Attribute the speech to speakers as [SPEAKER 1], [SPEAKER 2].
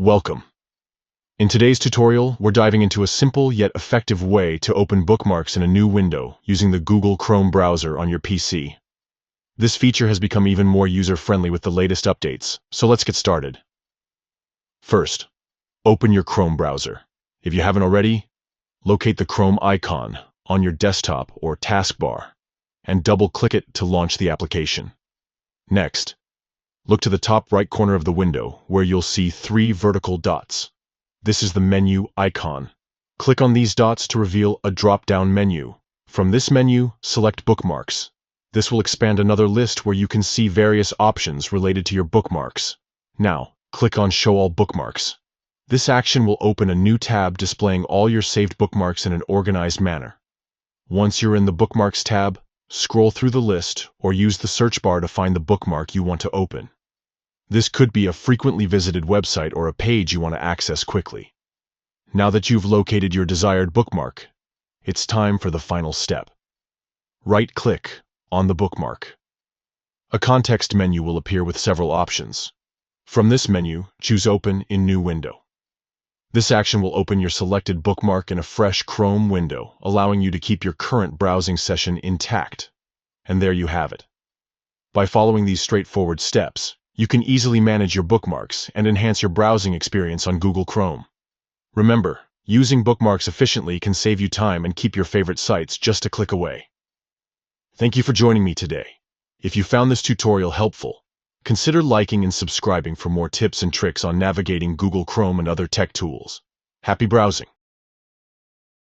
[SPEAKER 1] Welcome. In today's tutorial, we're diving into a simple yet effective way to open bookmarks in a new window using the Google Chrome browser on your PC. This feature has become even more user-friendly with the latest updates, so let's get started. First, open your Chrome browser. If you haven't already, locate the Chrome icon on your desktop or taskbar and double-click it to launch the application. Next, look to the top right corner of the window where you'll see 3 vertical dots. This is the menu icon. Click on these dots to reveal a drop-down menu. From this menu, select Bookmarks. This will expand another list where you can see various options related to your bookmarks. Now, click on Show All Bookmarks. This action will open a new tab displaying all your saved bookmarks in an organized manner. Once you're in the Bookmarks tab, scroll through the list or use the search bar to find the bookmark you want to open. This could be a frequently visited website or a page you want to access quickly. Now that you've located your desired bookmark, it's time for the final step. Right-click on the bookmark. A context menu will appear with several options. From this menu, choose Open in New Window. This action will open your selected bookmark in a fresh Chrome window, allowing you to keep your current browsing session intact. And there you have it. By following these straightforward steps, you can easily manage your bookmarks and enhance your browsing experience on Google Chrome. Remember, using bookmarks efficiently can save you time and keep your favorite sites just a click away. Thank you for joining me today. If you found this tutorial helpful, consider liking and subscribing for more tips and tricks on navigating Google Chrome and other tech tools. Happy browsing!